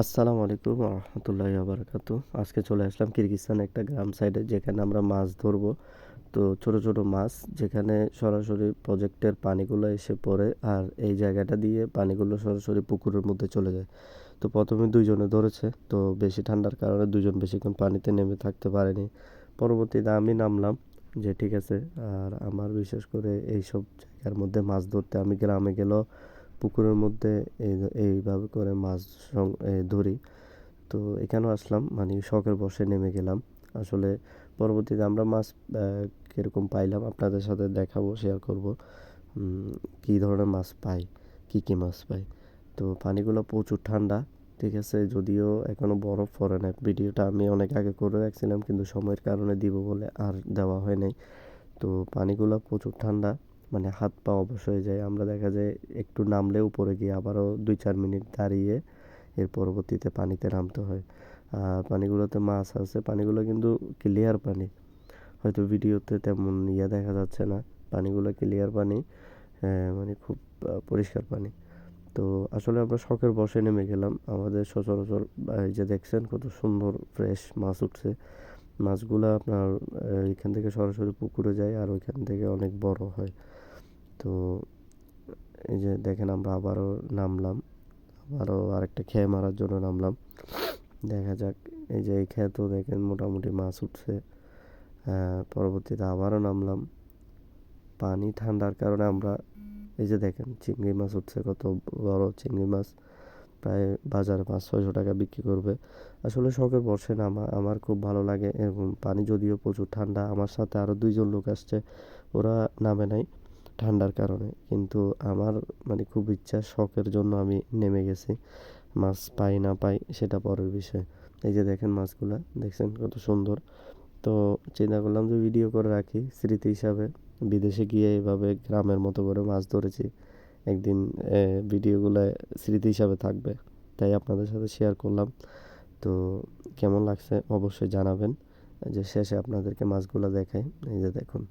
আসসালামু আলাইকুম রহমতুল্লাহি বারাকাতু। আজকে চলে আসলাম কিরগিজস্তান একটা গ্রাম সাইডে, যেখানে আমরা মাছ ধরবো। তো ছোট ছোট মাছ, যেখানে সরাসরি প্রজেক্টের পানিগুলো এসে পড়ে, আর এই জায়গাটা দিয়ে পানিগুলো সরাসরি পুকুরের মধ্যে চলে যায়। তো প্রথমে দুইজনে ধরেছে, তো বেশি ঠান্ডার কারণে দুইজন বেশিক্ষণ পানিতে নেমে থাকতে পারেনি। পরবর্তীতে আমি নামলাম, যে ঠিক আছে। আর আমার বিশেষ করে এইসব জায়গার মধ্যে মাছ ধরতে আমি গ্রামে গেলেও পুকুরের মধ্যে এইভাবে করে মাছ ধরি। তো এখানেও আসলাম, মানে শখের বশে নেমে গেলাম। আসলে পরবর্তীতে আমরা মাছ কীরকম পাইলাম আপনাদের সাথে দেখাবো, শেয়ার করব। কী ধরনের মাছ পাই, কী কী মাছ পাই। তো পানিগুলো প্রচুর ঠান্ডা, ঠিক আছে। যদিও এখনও বরফ পড়ে নাই। ভিডিওটা আমি অনেক আগে করে রাখছিলাম, কিন্তু সময়ের কারণে দিব বলে আর দেওয়া হয় নাই। তো পানিগুলো প্রচুর ঠান্ডা, মানে হাত পা অবশ হয়ে যায়। আমরা দেখা যায় একটু নামলে উপরে গিয়ে আবারও 2-4 মিনিট দাঁড়িয়ে এর পরবর্তীতে পানিতে নামতে হয়। আর পানিগুলোতে মাছ আছে, পানিগুলো কিন্তু ক্লিয়ার পানি। হয়তো ভিডিওতে তেমন দেখা যাচ্ছে না। পানিগুলো ক্লিয়ার পানি, মানে খুব পরিষ্কার পানি। তো আসলে আমরা শখের বশে নেমে গেলাম। আমাদের সচরাচর এই যে দেখছেন কত সুন্দর ফ্রেশ মাছ উঠছে। মাছগুলা আপনার এখান থেকে সরাসরি পুকুরে যায়, আর ওইখান থেকে অনেক বড় হয়। তো এই যে দেখেন, আমরা আবারও নামলাম, আবারও আরেকটা খেয়ে মারার জন্য নামলাম। দেখা যাক। এই যে এই খেতেও দেখেন মোটামুটি মাছ উঠছে। পরবর্তীতে আবারও নামলাম। পানি ঠান্ডার কারণে আমরা এই যে দেখেন চিংড়ি মাছ উঠছে, কত বড় চিংড়ি মাছ। প্রায় বাজারে 500-600 টাকা বিক্রি করবে। আসলে শখের বশে নামা আমার খুব ভালো লাগে। এবং পানি যদিও প্রচুর ঠান্ডা, আমার সাথে আরও দুইজন লোক আসছে, ওরা নামে নাই ঠান্ডার কারণে, কিন্তু আমার মানে খুব ইচ্ছা, শখের জন্য আমি নেমে গেছি। মাছ পাই না পাই সেটা পরের বিষয়। এই যে দেখেন মাছগুলা, দেখছেন কত সুন্দর। তো চিন্তা করলাম যে ভিডিও করে রাখি স্মৃতি হিসাবে। বিদেশে গিয়ে এভাবে গ্রামের মতো করে মাছ ধরেছি একদিন, ভিডিওগুলো স্মৃতি হিসাবে থাকবে, তাই আপনাদের সাথে শেয়ার করলাম। তো কেমন লাগছে অবশ্যই জানাবেন। যে শেষে আপনাদেরকে মাছগুলো দেখাই, এই যে দেখুন।